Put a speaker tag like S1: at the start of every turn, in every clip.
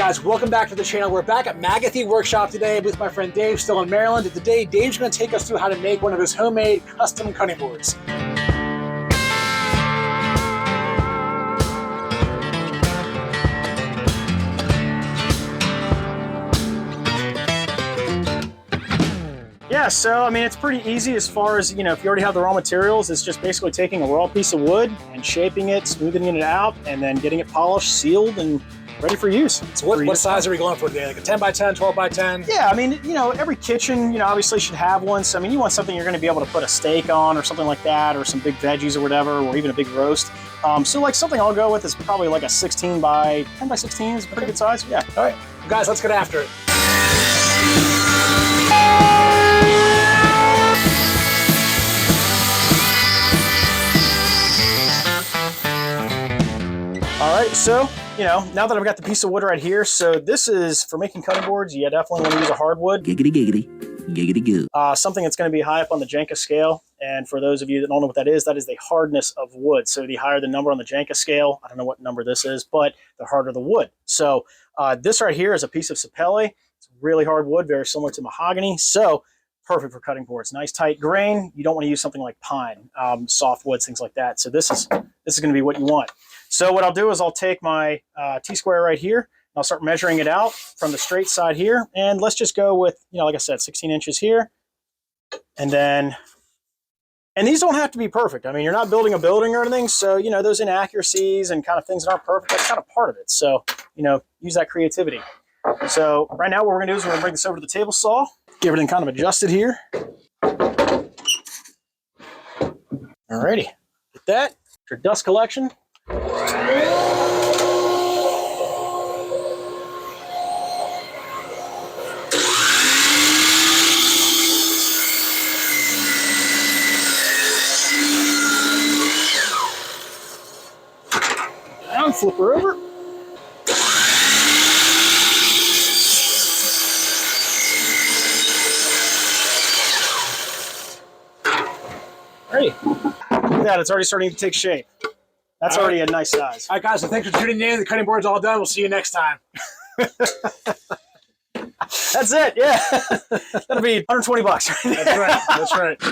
S1: Guys, welcome back to the channel. We're back at Magothy Workshop today with my friend Dave, still in Maryland. And today, Dave's going to take us through how to make one of his homemade custom cutting boards.
S2: Yeah, so I mean, it's pretty easy as far as, you know, if you already have the raw materials, it's just basically taking a raw piece of wood and shaping it, smoothing it out, and then getting it polished, sealed, and ready for use.
S1: So what size are we going for today? Like a 10 by 10, 12 by 10?
S2: Yeah, I mean, you know, every kitchen, you know, obviously should have one. So, I mean, you want something you're going to be able to put a steak on or something like that, or some big veggies or whatever, or even a big roast. So like something I'll go with is probably like a 16 by 10 by 16 is a pretty good size. Yeah.
S1: All right, guys, let's get after it.
S2: All right, so, you know, now that I've got the piece of wood right here, so this is for making cutting boards. You definitely want to use a hardwood.
S3: Giggity, giggity, giggity, goo.
S2: Something that's going to be high up on the Janka scale. And for those of you that don't know what that is the hardness of wood. So the higher the number on the Janka scale, I don't know what number this is, but the harder the wood. So this right here is a piece of sapele. It's really hard wood, very similar to mahogany. So perfect for cutting boards. Nice tight grain. You don't want to use something like pine, soft woods, things like that. So this is going to be what you want. So what I'll do is I'll take my T-square right here, and I'll start measuring it out from the straight side here. And let's just go with, you know, like I said, 16 inches here. And then, and these don't have to be perfect. I mean, you're not building a building or anything. So, you know, those inaccuracies and kind of things that aren't perfect, that's kind of part of it. So, you know, use that creativity. So right now what we're gonna do is we're gonna bring this over to the table saw, get everything kind of adjusted here. Alrighty, get that, your dust collection. Down, flip her over. Ready. Look at that, it's already starting to take shape. That's already a nice size.
S1: All right, guys, so thanks for tuning in. The cutting board's all done. We'll see you next time.
S2: That's it, yeah. That'll be 120 bucks.
S1: That's right, that's right.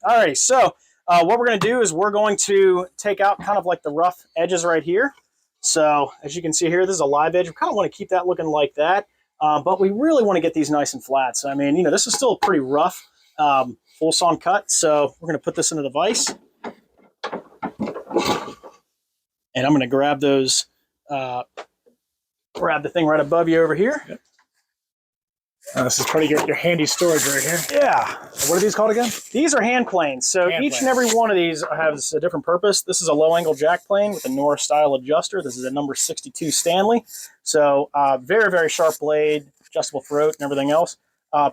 S2: All right, so what we're gonna do is we're going to take out kind of like the rough edges right here. So as you can see here, this is a live edge. We kind of want to keep that looking like that, but we really want to get these nice and flat. So I mean, you know, this is still pretty rough. Full sawn cut, so we're going to put this into the vise, and I'm going to grab those, grab the thing right above you over here.
S1: Yep. This is pretty good. Your handy storage right here.
S2: Yeah.
S1: What are these called again?
S2: These are hand planes. So each and every one of these has a different purpose. This is a low angle jack plane with a Norris style adjuster. This is a number 62 Stanley. So very, very sharp blade, adjustable throat and everything else.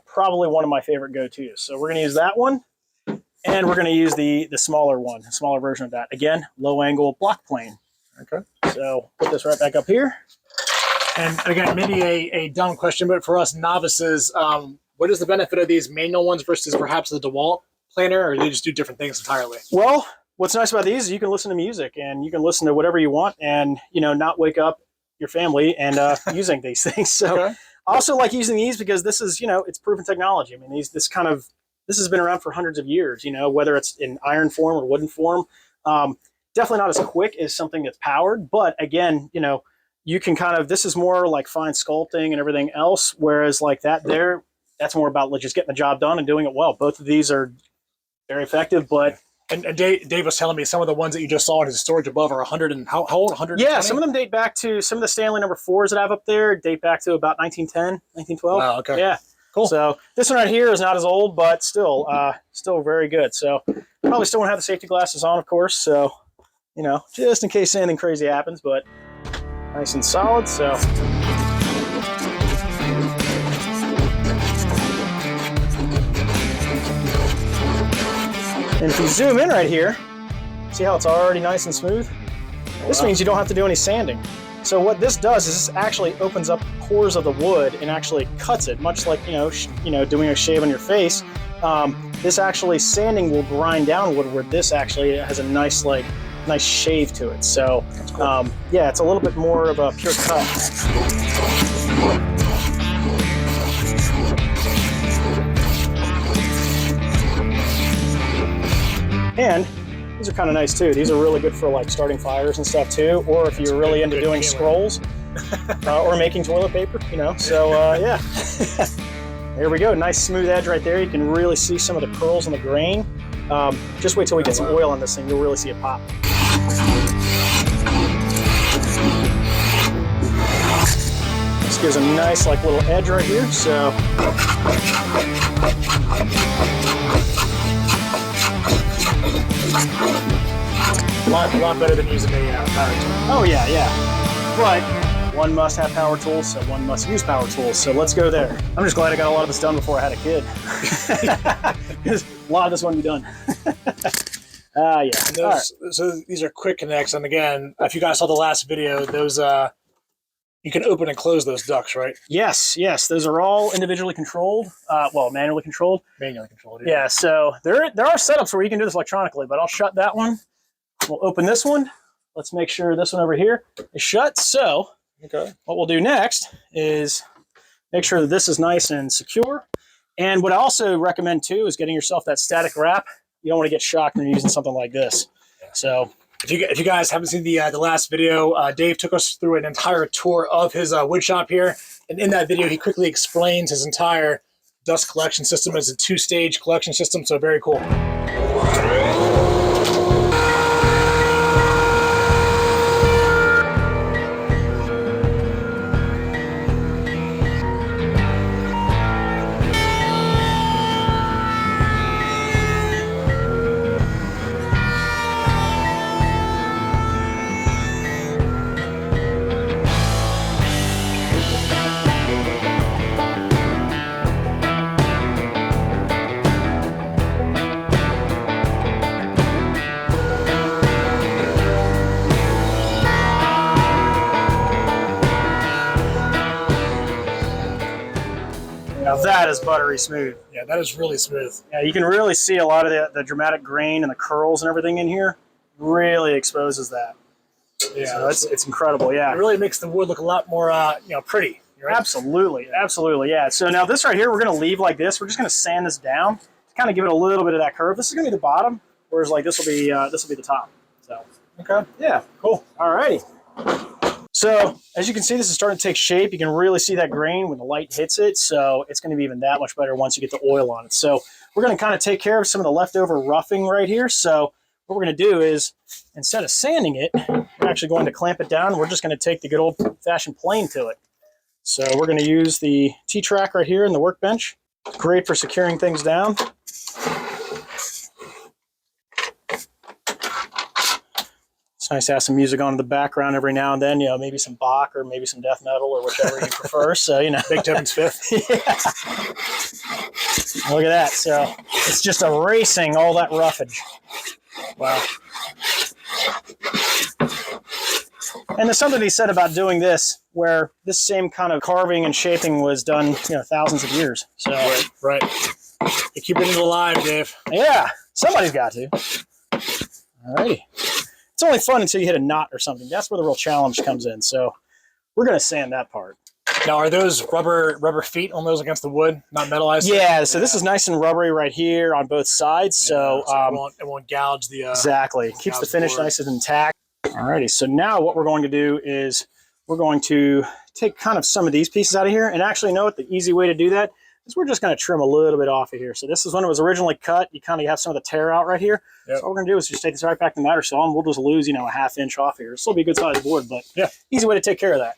S2: Probably one of my favorite go-tos. So we're going to use that one, and we're going to use the smaller one, the smaller version of that. Again, low angle block plane.
S1: Okay.
S2: So put this right back up here.
S1: And again, maybe a dumb question, but for us novices, what is the benefit of these manual ones versus perhaps the DeWalt planer, or do they just do different things entirely?
S2: Well, what's nice about these is you can listen to music and you can listen to whatever you want, and you know, not wake up your family and using these things. So. Okay. I also like using these because this is, you know, it's proven technology. I mean, this has been around for hundreds of years, you know, whether it's in iron form or wooden form. Definitely not as quick as something that's powered, but again, you know, you can kind of, this is more like fine sculpting and everything else, whereas like that there, that's more about like just getting the job done and doing it well. Both of these are very effective, but...
S1: And Dave was telling me some of the ones that you just saw in his storage above are 100 and how old? 120?
S2: Yeah, some of them date back to some of the Stanley number 4s that I have up there date back to about 1910, 1912.
S1: Wow, okay.
S2: Yeah, cool. So this one right here is not as old, but still very good. So probably still won't have the safety glasses on, of course. So, you know, just in case anything crazy happens, but nice and solid. So. And if you zoom in right here, see how it's already nice and smooth? This means you don't have to do any sanding. So what this does is this actually opens up pores of the wood and actually cuts it, much like, you know, doing a shave on your face. This actually, sanding will grind down wood, where this actually has a nice nice shave to it. So yeah, it's a little bit more of a pure cut. And these are kind of nice too. These are really good for like starting fires and stuff too, or if you're really into doing scrolls or making toilet paper, you know. So yeah, there we go. Nice smooth edge right there. You can really see some of the curls in the grain. Just wait till we get some oil on this thing. You'll really see it pop. This gives a nice like little edge right here. So.
S1: A lot better than using a power tool.
S2: Oh yeah, yeah. But one must have power tools, so one must use power tools. So let's go there. I'm just glad I got a lot of this done before I had a kid. Because a lot of this won't be done. Yeah.
S1: Those, so these are quick connects, and again, if you guys saw the last video, those you can open and close those ducts, right?
S2: Yes, yes. Those are all individually controlled. Well, manually controlled.
S1: Manually controlled.
S2: Yeah. So there are setups where you can do this electronically, but I'll shut that one. We'll open this one. Let's make sure this one over here is shut. So what we'll do next is make sure that this is nice and secure. And what I also recommend too is getting yourself that static wrap. You don't want to get shocked when you're using something like this. So
S1: if you guys haven't seen the last video, Dave took us through an entire tour of his wood shop here. And in that video, he quickly explains his entire dust collection system as a 2-stage collection system. So very cool.
S2: now that is buttery smooth.
S1: Yeah, that is really smooth.
S2: Yeah, you can really see a lot of the dramatic grain and the curls and everything in here. Really exposes that.
S1: Yeah,
S2: so it's incredible. Yeah,
S1: it really makes the wood look a lot more pretty. Right?
S2: Absolutely, absolutely. Yeah. So now this right here, we're going to leave like this. We're just going to sand this down to kind of give it a little bit of that curve. This is going to be the bottom, whereas like this will be the top. So
S1: okay,
S2: yeah, cool. All righty. So as you can see, this is starting to take shape. You can really see that grain when the light hits it. So it's going to be even that much better once you get the oil on it. So we're going to kind of take care of some of the leftover roughing right here. So what we're going to do is, instead of sanding it, we're actually going to clamp it down. We're just going to take the good old-fashioned plane to it. So we're going to use the T-track right here in the workbench. Great for securing things down. It's nice to have some music on in the background every now and then, you know, maybe some Bach or maybe some death metal or whichever you prefer. So, you know.
S1: Beethoven's Fifth.
S2: Yeah. Look at that. So it's just erasing all that roughage. Wow. And there's something to be said about doing this, where this same kind of carving and shaping was done, you know, thousands of years. So
S1: right. You keep it alive, Dave.
S2: Yeah, somebody's got to. Alrighty. It's only fun until you hit a knot or something. That's where the real challenge comes in. So we're going to sand that part.
S1: Now, are those rubber feet on those against the wood, not metallized?
S2: Yeah, so this is nice and rubbery right here on both sides. So,
S1: it won't gouge the...
S2: exactly. Keeps the finish nice and intact. Alrighty, so now what we're going to do is we're going to take kind of some of these pieces out of here. And actually, know what the easy way to do that is we're just going to trim a little bit off of here. So this is when it was originally cut. You kind of have some of the tear out right here. Yep. So what we're going to do is just take this right back to the miter saw, and we'll just lose, you know, a ½ inch off here. It'll still be a good sized board, but yeah, easy way to take care of that.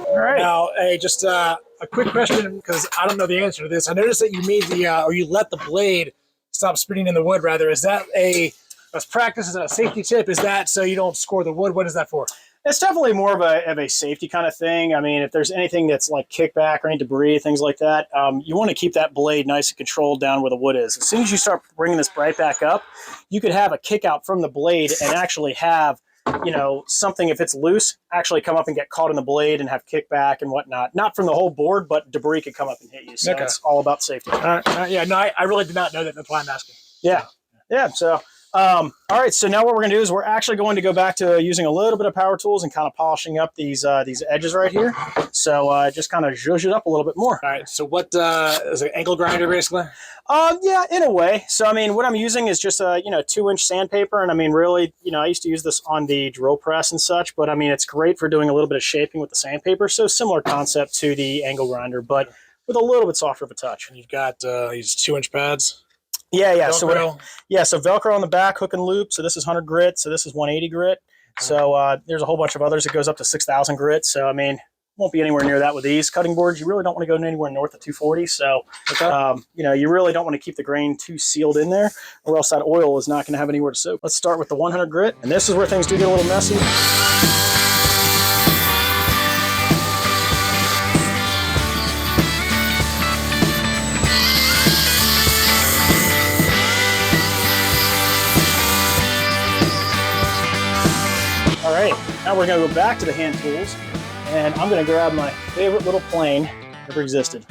S2: All right.
S1: Now, hey, just a quick question, because I don't know the answer to this. I noticed that you made or you let the blade stop spinning in the wood, rather. Is that as practice, is that a safety tip? Is that so you don't score the wood? What is that for?
S2: It's definitely more of a safety kind of thing. I mean, if there's anything that's like kickback or any debris, things like that, you want to keep that blade nice and controlled down where the wood is. As soon as you start bringing this right back up, you could have a kick out from the blade and actually have you know, something, if it's loose, actually come up and get caught in the blade and have kickback and whatnot. Not from the whole board, but debris could come up and hit you. So it's all about safety.
S1: Yeah, no, I really did not know that. That's why I'm asking.
S2: Yeah. Yeah. So, all right. So now what we're going to do is we're actually going to go back to using a little bit of power tools and kind of polishing up these edges right here. So just kind of zhuzh it up a little bit more.
S1: All right. So what is it, angle grinder basically?
S2: Yeah, in a way. So, I mean, what I'm using is just a, 2-inch sandpaper. And I mean, really, I used to use this on the drill press and such, but I mean, it's great for doing a little bit of shaping with the sandpaper. So similar concept to the angle grinder, but with a little bit softer of a touch.
S1: And you've got these 2-inch pads.
S2: Yeah.
S1: Velcro.
S2: So Velcro on the back, hook and loop. So this is 100 grit. So this is 180 grit. So there's a whole bunch of others. It goes up to 6,000 grit. So, I mean, won't be anywhere near that with these cutting boards. You really don't want to go anywhere north of 240. So, you really don't want to keep the grain too sealed in there, or else that oil is not going to have anywhere to soak. Let's start with the 100 grit. And this is where things do get a little messy. All right, now we're going to go back to the hand tools, and I'm going to grab my favorite little plane that ever existed.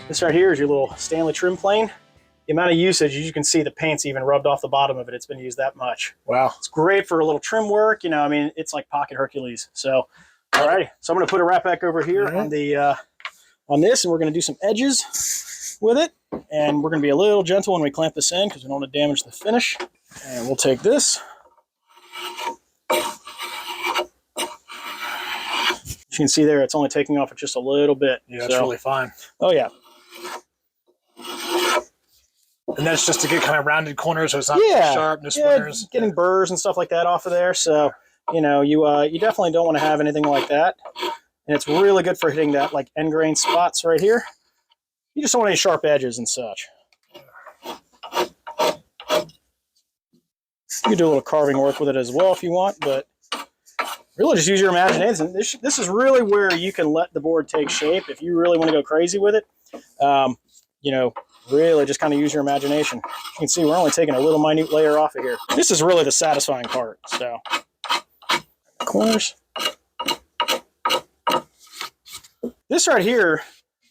S2: This right here is your little Stanley trim plane. The amount of usage, as you can see, the paint's even rubbed off the bottom of it. It's been used that much.
S1: Wow.
S2: It's great for a little trim work. I mean, it's like pocket Hercules. So, all right. So I'm going to put it right back over here on the on this, and we're going to do some edges with it. And we're going to be a little gentle when we clamp this in because we don't want to damage the finish. And we'll take this. You can see there, it's only taking off just a little bit.
S1: Yeah, that's really fine.
S2: Oh, yeah.
S1: And that's just to get kind of rounded corners so it's not sharp, no splinters.
S2: Getting burrs and stuff like that off of there. So, you definitely don't want to have anything like that. And it's really good for hitting that like end grain spots right here. You just don't want any sharp edges and such. You can do a little carving work with it as well if you want, but really just use your imagination. This is really where you can let the board take shape if you really want to go crazy with it. Really just kind of use your imagination. You can see we're only taking a little minute layer off of here. This is really the satisfying part. So, corners. This right here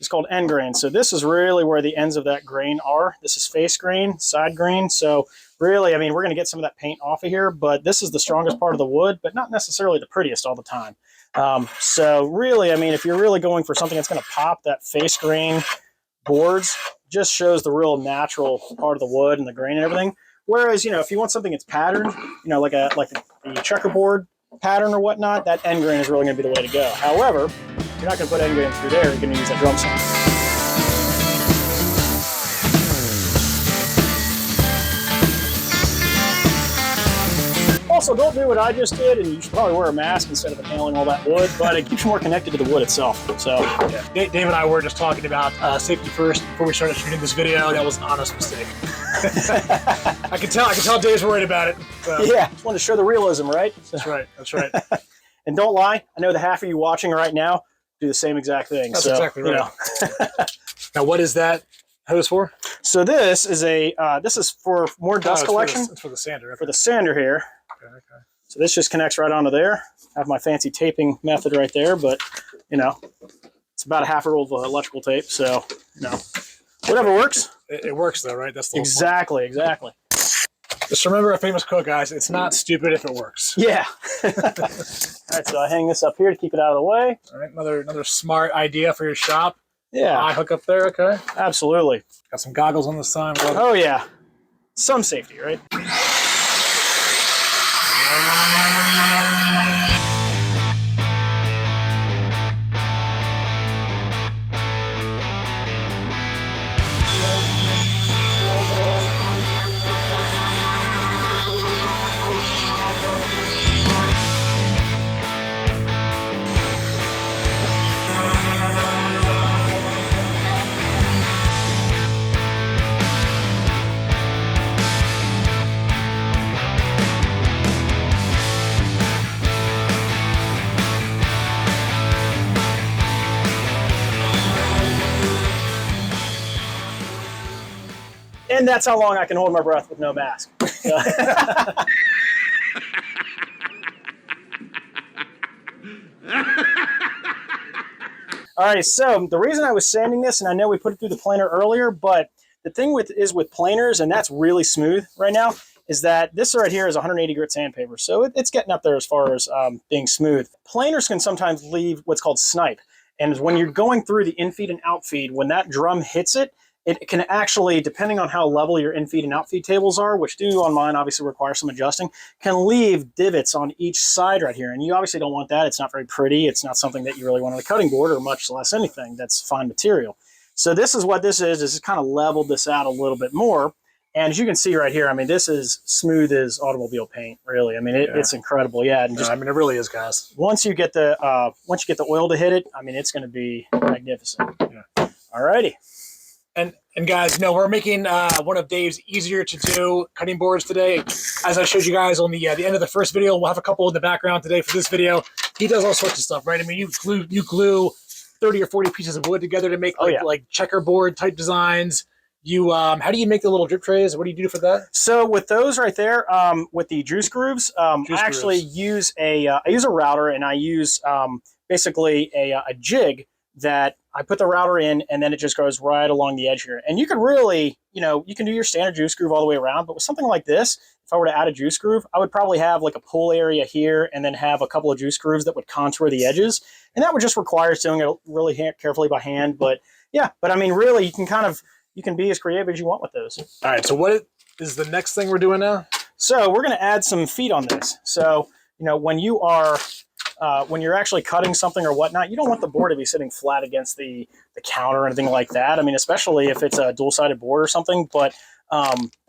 S2: is called end grain. So this is really where the ends of that grain are. This is face grain, side grain. So really, I mean, we're going to get some of that paint off of here, but this is the strongest part of the wood, but not necessarily the prettiest all the time. So really, I mean, if you're really going for something that's going to pop, that face grain boards just shows the real natural part of the wood and the grain and everything. Whereas, if you want something that's patterned, like the checkerboard pattern or whatnot, that end grain is really going to be the way to go. However, you're not going to put end grain through there. You're going to use that drum saw. Also, don't do what I just did, and you should probably wear a mask instead of inhaling all that wood, but it keeps you more connected to the wood itself. So,
S1: yeah. Dave and I were just talking about safety first before we started shooting this video. That was an honest mistake. I can tell Dave's worried about it. So.
S2: Yeah, just wanted to show the realism, right?
S1: That's right.
S2: And don't lie, I know the half of you watching right now do the same exact thing.
S1: That's exactly right. Now, what is that hose for?
S2: So this is this is for more dust collection.
S1: It's for the sander. Okay.
S2: For the sander here.
S1: Okay.
S2: So this just connects right onto there. I have my fancy taping method right there, but it's about a half a roll of electrical tape. So whatever works.
S1: It works though, right? That's the
S2: exactly.
S1: Just remember a famous quote, guys. It's not stupid if it works.
S2: Yeah. All right, so I hang this up here to keep it out of the way.
S1: All right, another smart idea for your shop.
S2: Yeah.
S1: Eye hook up there, okay?
S2: Absolutely.
S1: Got some goggles on this time.
S2: Oh yeah. Some safety, right? And that's how long I can hold my breath with no mask. All right, so the reason I was sanding this, and I know we put it through the planer earlier, but the thing with planers, and that's really smooth right now, is that this right here is 180 grit sandpaper. So it's getting up there as far as being smooth. Planers can sometimes leave what's called snipe. And when you're going through the infeed and outfeed, when that drum hits it, it can actually, depending on how level your infeed and outfeed tables are, which do on mine obviously require some adjusting, can leave divots on each side right here. And you obviously don't want that. It's not very pretty. It's not something that you really want on a cutting board, or much less anything that's fine material. So this is what this is it's kind of leveled this out a little bit more. And as you can see right here, I mean, this is smooth as automobile paint, really. I mean, it's incredible. Yeah. And just,
S1: I mean, it really is, guys.
S2: once you get the oil to hit it, I mean, it's going to be magnificent.
S1: Yeah.
S2: All righty.
S1: And guys, we're making one of Dave's easier to do cutting boards today. As I showed you guys on the end of the first video, we'll have a couple in the background today for this video. He does all sorts of stuff, right? I mean, you glue 30 or 40 pieces of wood together to make like checkerboard type designs. You how do you make the little drip trays? What do you do for that?
S2: So with those right there, with the juice grooves, I actually use I use a router, and I use basically a jig that I put the router in, and then it just goes right along the edge here. And you can really, you can do your standard juice groove all the way around, but with something like this, if I were to add a juice groove, I would probably have like a pull area here, and then have a couple of juice grooves that would contour the edges. And that would just require doing it really carefully by hand. But yeah, but I mean, really, you can be as creative as you want with those.
S1: All right, so what is the next thing we're doing now?
S2: So we're going to add some feet on this. So, when you are, when you're actually cutting something or whatnot, you don't want the board to be sitting flat against the counter or anything like that. I mean, especially if it's a dual-sided board or something, but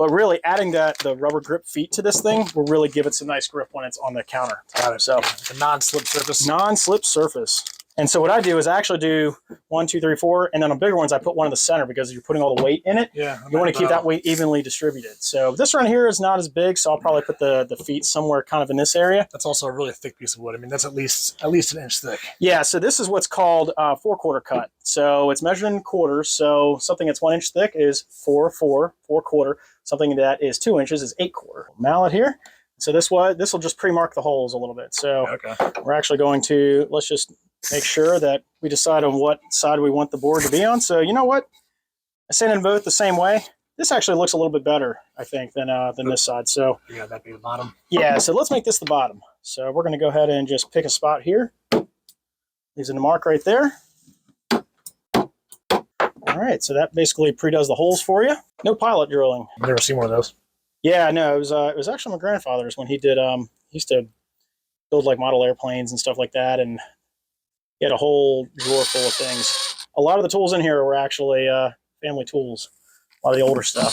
S2: really adding the rubber grip feet to this thing will really give it some nice grip when it's on the counter.
S1: Got it. So the non-slip surface.
S2: Non-slip surface. And so what I do is I actually do 1, 2, 3, 4, and then on bigger ones I put one in the center, because you're putting all the weight in it.
S1: Yeah,
S2: you want to keep that weight evenly distributed. So this one here is not as big, so I'll probably put the feet somewhere kind of in this area.
S1: That's also a really thick piece of wood. I mean, that's at least an inch thick.
S2: Yeah, so this is what's called 4/4 cut. So it's measured in quarters. So something that's 1 inch thick is 4/4. Something that is 2 inches is 8/4. Mallet here. So this will just pre-mark the holes a little bit. So we're actually going to, let's just make sure that we decide on what side we want the board to be on. So you know what? I sand them both the same way. This actually looks a little bit better, I think, than this side. So
S1: yeah, that'd be the bottom.
S2: Yeah, so let's make this the bottom. So we're going to go ahead and just pick a spot here. Leaves in the mark right there. All right, so that basically pre-does the holes for you. No pilot drilling.
S1: I've never seen one of those.
S2: Yeah, no, it was actually my grandfather's when he did. He used to build like model airplanes and stuff like that, and he had a whole drawer full of things. A lot of the tools in here were actually family tools. A lot of the older stuff.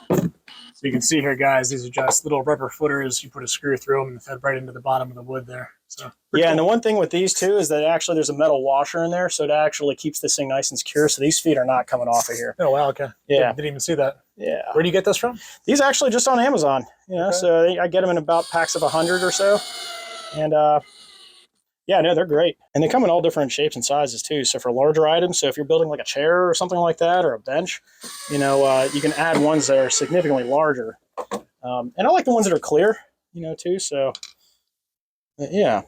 S1: So you can see here, guys, these are just little rubber footers. You put a screw through them and fed right into the bottom of the wood there. So
S2: yeah, cool. And the one thing with these too is that actually there's a metal washer in there, so it actually keeps this thing nice and secure. So these feet are not coming off of here.
S1: Oh wow, okay.
S2: Yeah,
S1: didn't even see that.
S2: Yeah.
S1: Where do you get this from?
S2: These actually just on Amazon. So I get them in about packs of 100 or so, and yeah, no, they're great. And they come in all different shapes and sizes too. So for larger items, so if you're building like a chair or something like that, or a bench, you can add ones that are significantly larger. And I like the ones that are clear, too. So yeah.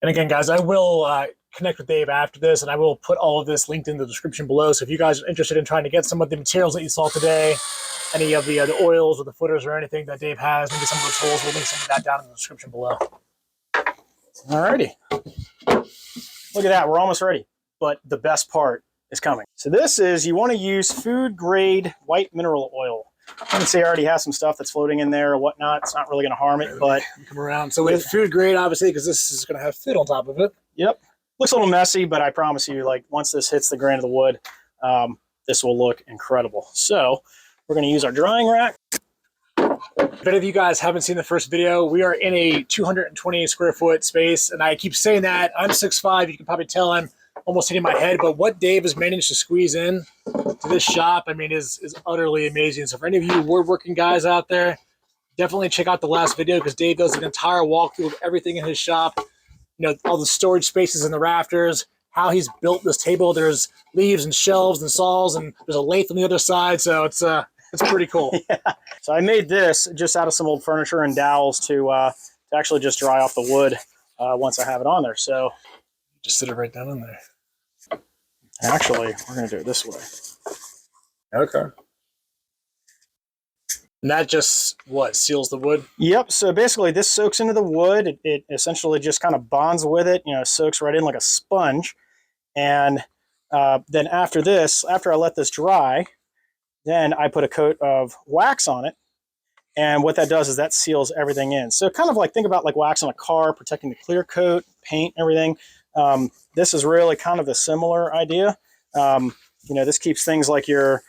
S1: And again, guys, I will connect with Dave after this, and I will put all of this linked in the description below. So if you guys are interested in trying to get some of the materials that you saw today, any of the oils or the footers or anything that Dave has, maybe some of the tools, we'll link some of that down in the description below.
S2: Alrighty. Look at that. We're almost ready. But the best part is coming. So this is, you want to use food grade white mineral oil. You can see I already have some stuff that's floating in there or whatnot. It's not really going to harm it, but
S1: you come around. So with food grade, obviously, because this is going to have fit on top of it.
S2: Yep. Looks a little messy, but I promise you, like once this hits the grain of the wood, this will look incredible. So we're going to use our drying rack.
S1: If any of you guys haven't seen the first video, we are in a 220 square foot space, and I keep saying that. I'm 6'5". You can probably tell I'm almost hitting my head, but what Dave has managed to squeeze in to this shop, I mean, is utterly amazing. So for any of you woodworking guys out there, definitely check out the last video, because Dave does an entire walkthrough of everything in his shop. All the storage spaces in the rafters, how he's built this table. There's leaves and shelves and saws, and there's a lathe on the other side. So it's pretty cool.
S2: Yeah. So I made this just out of some old furniture and dowels to actually just dry off the wood once I have it on there. So
S1: Just sit it right down in there.
S2: Actually, we're going to do it this way.
S1: Okay. And that just, what, seals the wood?
S2: Yep. So basically, this soaks into the wood. It essentially just kind of bonds with it. Soaks right in like a sponge. And then after this, after I let this dry, then I put a coat of wax on it. And what that does is that seals everything in. So kind of like think about like wax on a car, protecting the clear coat, paint, everything. This is really kind of a similar idea. This keeps things like your,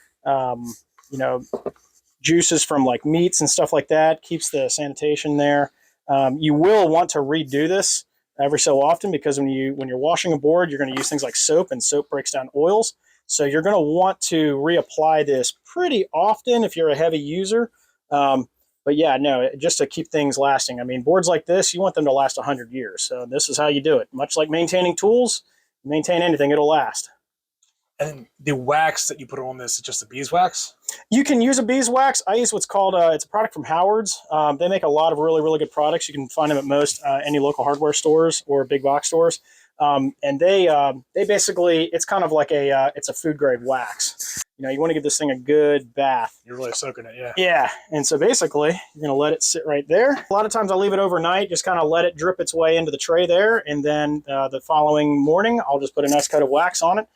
S2: juices from like meats and stuff like that, keeps the sanitation there. You will want to redo this every so often because when you're washing a board, you're going to use things like soap, and soap breaks down oils. So you're going to want to reapply this pretty often if you're a heavy user. But yeah, no, just to keep things lasting. I mean, boards like this, you want them to last 100 years. So this is how you do it. Much like maintaining tools, maintain anything, it'll last.
S1: And the wax that you put on this is just the beeswax?
S2: You can use a beeswax. I use what's called, it's a product from Howard's. They make a lot of really, really good products. You can find them at most any local hardware stores or big box stores. And they basically, it's kind of like it's a food grade wax. You want to give this thing a good bath.
S1: You're really soaking it, yeah.
S2: Yeah, and so basically, you're going to let it sit right there. A lot of times I'll leave it overnight, just kind of let it drip its way into the tray there, and then the following morning, I'll just put a nice coat of wax on it,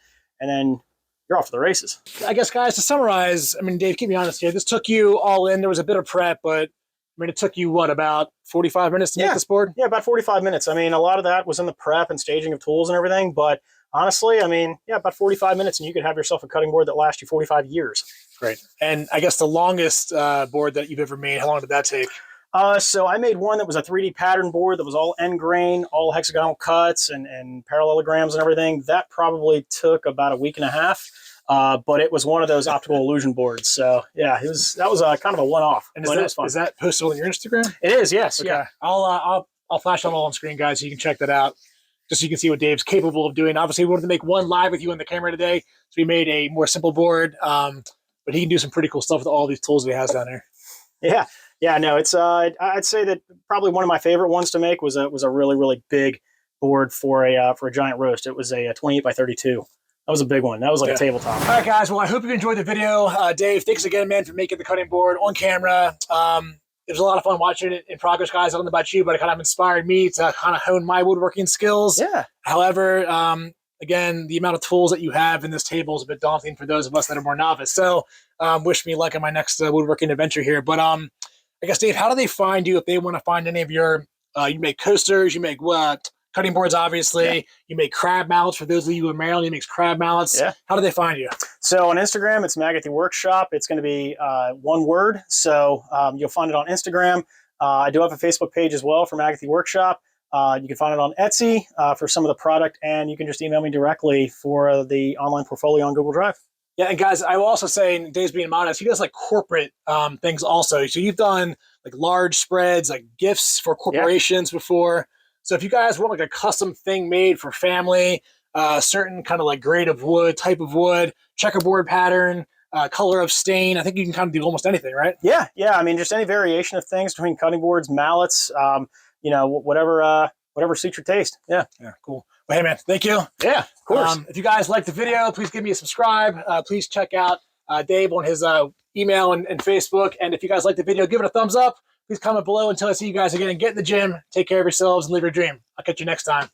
S2: and then you're off to the races.
S1: I guess, guys, to summarize, I mean, Dave, keep me honest here. This took you all in. There was a bit of prep, but I mean, it took you, what, about 45 minutes to make this board?
S2: Yeah, about 45 minutes. I mean, a lot of that was in the prep and staging of tools and everything, but honestly, I mean, yeah, about 45 minutes and you could have yourself a cutting board that lasts you 45 years.
S1: Great. And I guess the longest board that you've ever made, how long did that take?
S2: So I made one that was a 3D pattern board that was all end grain, all hexagonal cuts and parallelograms and everything. That probably took about a week and a half. But it was one of those optical illusion boards. So yeah, that was kind of a one-off.
S1: And is that posted on your Instagram?
S2: It is, yes.
S1: Okay.
S2: Yeah.
S1: I'll flash that all on screen, guys, so you can check that out, just so you can see what Dave's capable of doing. Obviously, we wanted to make one live with you on the camera today, so we made a more simple board. But he can do some pretty cool stuff with all these tools that he has down there.
S2: Yeah. Yeah, no, it's I'd say that probably one of my favorite ones to make was a really, really big board for a giant roast. It was a 28 by 32. That was a big one. That was like a tabletop.
S1: All right, guys. Well, I hope you enjoyed the video. Dave, thanks again, man, for making the cutting board on camera. It was a lot of fun watching it in progress, guys. I don't know about you, but it kind of inspired me to kind of hone my woodworking skills.
S2: Yeah.
S1: However, again, the amount of tools that you have in this table is a bit daunting for those of us that are more novice. So wish me luck in my next woodworking adventure here. But I guess, Dave, how do they find you if they want to find any of your, you make coasters, you make what? Cutting boards, obviously. Yeah. You make crab mallets. For those of you in Maryland, he makes crab mallets. Yeah. How do they find you? So
S2: on Instagram, it's Magothy Workshop. It's going to be one word. So you'll find it on Instagram. I do have a Facebook page as well for Magothy Workshop. You can find it on Etsy for some of the product, and you can just email me directly for the online portfolio on Google Drive.
S1: Yeah, and guys, I will also say, and Dave's being modest, he does like corporate things also. So you've done like large spreads, like gifts for corporations before. So if you guys want like a custom thing made for family, certain kind of like grade of wood, type of wood, checkerboard pattern, color of stain, I think you can kind of do almost anything, right?
S2: Yeah. I mean, just any variation of things between cutting boards, mallets, whatever suits your taste. Yeah,
S1: cool. Well, hey, man, thank you.
S2: Yeah, of course.
S1: If you guys like the video, please give me a subscribe. Please check out Dave on his email and Facebook. And if you guys like the video, give it a thumbs up. Please comment below until I see you guys again. Get in the gym, take care of yourselves, and live your dream. I'll catch you next time.